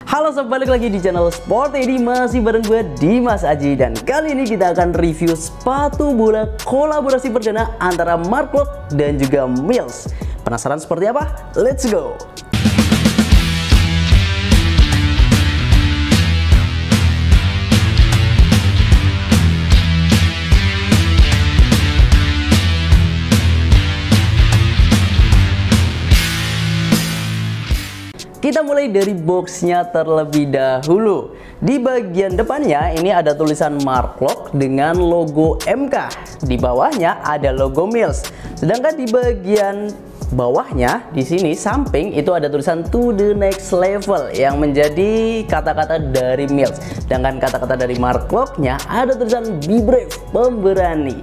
Halo sob, balik lagi di channel Sport Edi, masih bareng gue Dimas Aji. Dan kali ini kita akan review sepatu bola kolaborasi perdana antara Mark Klok dan juga Mills. Penasaran seperti apa? Let's go! Kita mulai dari boxnya terlebih dahulu. Di bagian depannya ini ada tulisan Mark Klok dengan logo MK. Di bawahnya ada logo Mills. Sedangkan di bagian bawahnya di sini samping itu ada tulisan To the Next Level yang menjadi kata-kata dari Mills. Sedangkan kata-kata dari Mark Kloknya ada tulisan Be Brave, pemberani.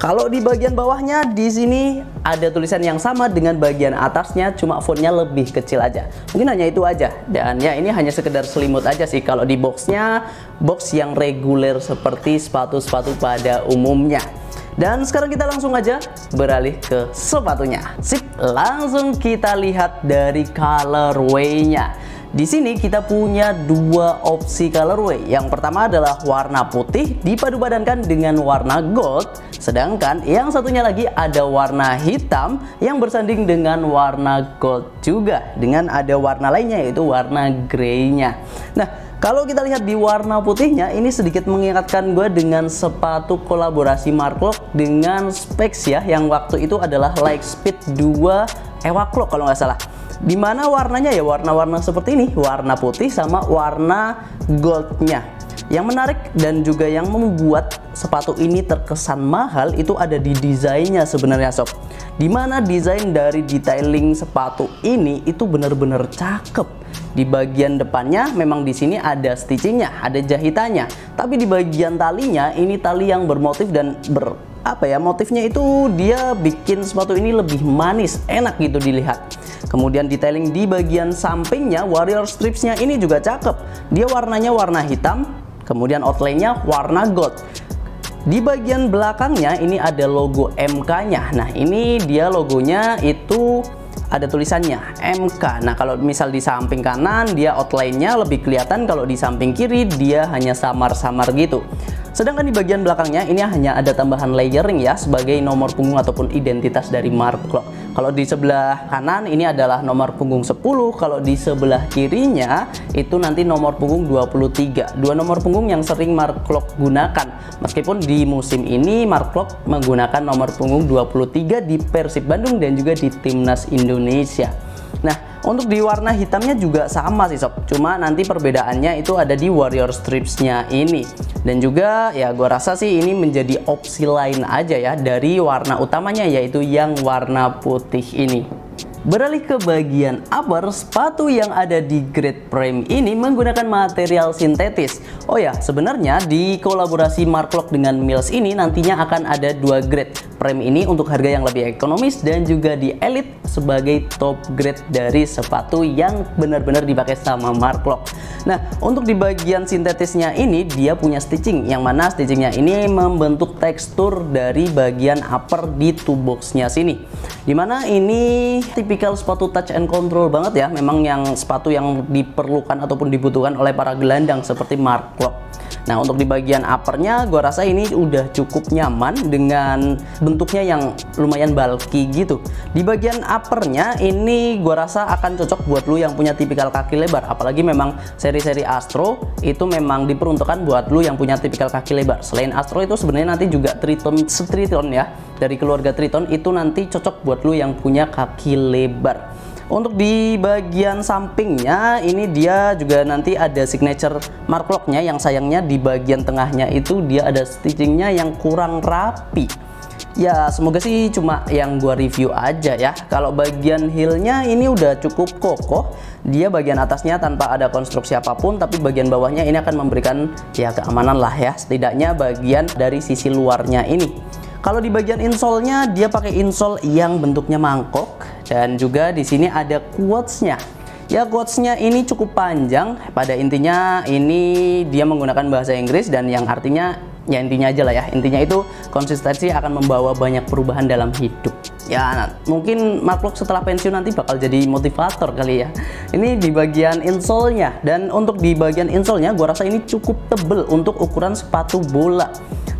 Kalau di bagian bawahnya di sini ada tulisan yang sama dengan bagian atasnya, cuma fontnya lebih kecil aja. Mungkin hanya itu aja. Dan ya ini hanya sekedar selimut aja sih. Kalau di boxnya, box yang reguler seperti sepatu-sepatu pada umumnya. Dan sekarang kita langsung aja beralih ke sepatunya. Sip, langsung kita lihat dari colorway-nya. Di sini kita punya dua opsi colorway. Yang pertama adalah warna putih dipadu-padankan dengan warna gold. Sedangkan yang satunya lagi ada warna hitam yang bersanding dengan warna gold juga. Dengan ada warna lainnya yaitu warna grey-nya. Nah, kalau kita lihat di warna putihnya, ini sedikit mengingatkan gue dengan sepatu kolaborasi Mark Klok dengan Specs ya, yang waktu itu adalah Lightspeed 2 Ewa Klok kalau nggak salah. Dimana warnanya ya warna-warna seperti ini, warna putih sama warna goldnya. Yang menarik dan juga yang membuat sepatu ini terkesan mahal itu ada di desainnya sebenarnya sob. Dimana desain dari detailing sepatu ini itu benar-benar cakep. Di bagian depannya memang di sini ada stitchingnya, ada jahitannya. Tapi di bagian talinya ini tali yang bermotif dan motifnya itu dia bikin sepatu ini lebih manis, enak gitu dilihat. Kemudian detailing di bagian sampingnya, warrior stripsnya ini juga cakep. Dia warnanya warna hitam, kemudian outline-nya warna gold. Di bagian belakangnya ini ada logo MK-nya. Nah, ini dia logonya itu ada tulisannya MK. Nah, kalau misal di samping kanan dia outline-nya lebih kelihatan, kalau di samping kiri dia hanya samar-samar gitu. Sedangkan di bagian belakangnya ini hanya ada tambahan layering ya sebagai nomor punggung ataupun identitas dari Mark Klok. Kalau di sebelah kanan ini adalah nomor punggung 10, kalau di sebelah kirinya itu nanti nomor punggung 23. Dua nomor punggung yang sering Mark Klok gunakan. Meskipun di musim ini Mark Klok menggunakan nomor punggung 23 di Persib Bandung dan juga di Timnas Indonesia. Nah, untuk di warna hitamnya juga sama sih sob, cuma nanti perbedaannya itu ada di warrior stripsnya ini. Dan juga ya gua rasa sih ini menjadi opsi lain aja ya dari warna utamanya yaitu yang warna putih ini. Beralih ke bagian upper, sepatu yang ada di grade prime ini menggunakan material sintetis. Oh ya, sebenarnya di kolaborasi Mark Klok dengan Mills ini nantinya akan ada dua grade. Prime ini untuk harga yang lebih ekonomis dan juga di elite sebagai top grade dari sepatu yang benar-benar dipakai sama Mark Klok. Nah, untuk di bagian sintetisnya ini dia punya stitching, yang mana stitchingnya ini membentuk tekstur dari bagian upper di toe boxnya sini. Dimana ini tipikal sepatu touch and control banget ya, memang yang sepatu yang diperlukan ataupun dibutuhkan oleh para gelandang seperti Mark Klok. Nah, untuk di bagian uppernya gue rasa ini udah cukup nyaman dengan bentuknya yang lumayan bulky gitu. Di bagian uppernya ini gue rasa akan cocok buat lu yang punya tipikal kaki lebar, apalagi memang seri-seri Astro itu memang diperuntukkan buat lu yang punya tipikal kaki lebar. Selain Astro itu sebenarnya nanti juga Triton ya, dari keluarga Triton itu nanti cocok buat lu yang punya kaki lebar. Untuk di bagian sampingnya ini dia juga nanti ada signature Mark Kloknya, yang sayangnya di bagian tengahnya itu dia ada stitchingnya yang kurang rapi. Ya semoga sih cuma yang gua review aja ya. Kalau bagian heelnya ini udah cukup kokoh. Dia bagian atasnya tanpa ada konstruksi apapun, tapi bagian bawahnya ini akan memberikan ya keamanan lah ya, setidaknya bagian dari sisi luarnya ini. Kalau di bagian insole-nya dia pakai insole yang bentuknya mangkok dan juga di sini ada quotes-nya. Ya quotes-nya ini cukup panjang. Pada intinya ini dia menggunakan bahasa Inggris dan yang artinya Ya intinya aja lah ya, intinya itu konsistensi akan membawa banyak perubahan dalam hidup. Ya mungkin Mark Klok setelah pensiun nanti bakal jadi motivator kali ya. Ini di bagian insole-nya, dan untuk di bagian insole-nya gua rasa ini cukup tebel untuk ukuran sepatu bola.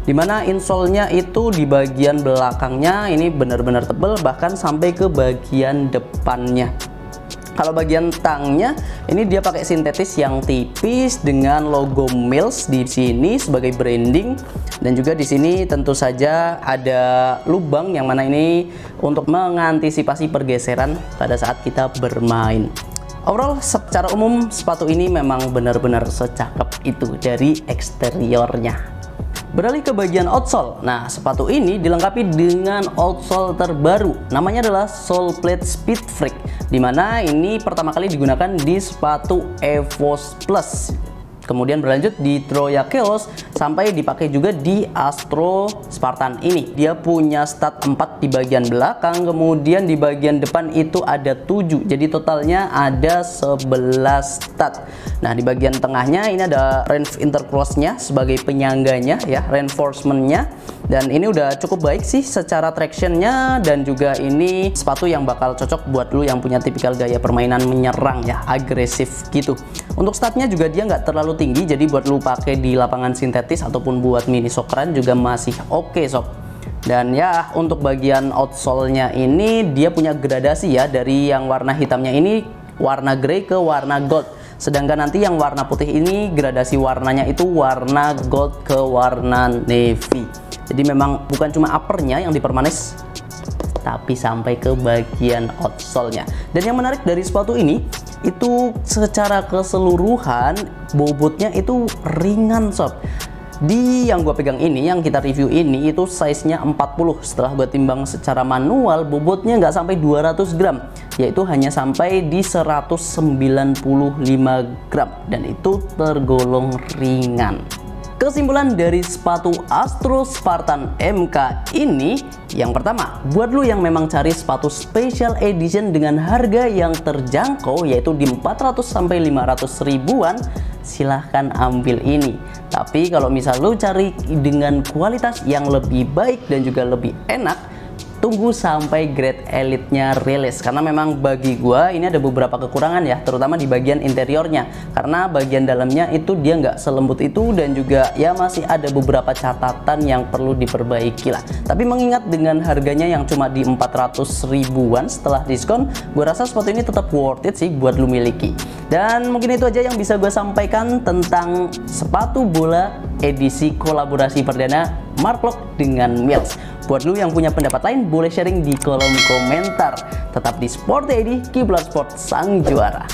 Dimana insole-nya itu di bagian belakangnya ini benar-benar tebel, bahkan sampai ke bagian depannya. Kalau bagian tangnya ini dia pakai sintetis yang tipis dengan logo Mills di sini sebagai branding, dan juga di sini tentu saja ada lubang yang mana ini untuk mengantisipasi pergeseran pada saat kita bermain. Overall secara umum sepatu ini memang benar-benar secakep itu dari eksteriornya. Beralih ke bagian outsole. Nah, sepatu ini dilengkapi dengan outsole terbaru. Namanya adalah Soleplate Speed Freak, dimana ini pertama kali digunakan di sepatu Evos Plus. Kemudian berlanjut di Troya Chaos sampai dipakai juga di Astro Spartan ini. Dia punya stud 4 di bagian belakang, kemudian di bagian depan itu ada 7. Jadi totalnya ada 11 stud. Nah, di bagian tengahnya ini ada Renf Intercross-nya sebagai penyangganya ya, reinforcement-nya. Dan ini udah cukup baik sih secara traction-nya, dan juga ini sepatu yang bakal cocok buat lu yang punya tipikal gaya permainan menyerang ya, agresif gitu. Untuk statnya juga dia nggak terlalu tinggi, jadi buat lu pakai di lapangan sintetis ataupun buat mini socceran juga masih oke sob. Dan ya untuk bagian outsole-nya ini dia punya gradasi ya, dari yang warna hitamnya ini warna grey ke warna gold. Sedangkan nanti yang warna putih ini gradasi warnanya itu warna gold ke warna navy. Jadi memang bukan cuma uppernya yang dipermanis, tapi sampai ke bagian outsole-nya. Dan yang menarik dari sepatu ini, itu secara keseluruhan bobotnya itu ringan sob. Di yang gue pegang ini, yang kita review ini, itu size-nya 40. Setelah gue timbang secara manual, bobotnya nggak sampai 200 gram, yaitu hanya sampai di 195 gram, dan itu tergolong ringan. Kesimpulan dari sepatu Astro Spartan MK ini, yang pertama, buat lu yang memang cari sepatu special edition dengan harga yang terjangkau, yaitu di 400 sampai 500 ribuan, silahkan ambil ini. Tapi kalau misal lu cari dengan kualitas yang lebih baik dan juga lebih enak, tunggu sampai grade elite-nya rilis, karena memang bagi gua ini ada beberapa kekurangan ya, terutama di bagian interiornya, karena bagian dalamnya itu dia nggak selembut itu, dan juga ya masih ada beberapa catatan yang perlu diperbaiki lah. Tapi mengingat dengan harganya yang cuma di 400 ribuan setelah diskon, gua rasa sepatu ini tetap worth it sih buat lu miliki. Dan mungkin itu aja yang bisa gue sampaikan tentang sepatu bola edisi kolaborasi perdana Mark Klok dengan Mills. Buat lu yang punya pendapat lain, boleh sharing di kolom komentar. Tetap di Sport ID, Kiblat Sport sang juara.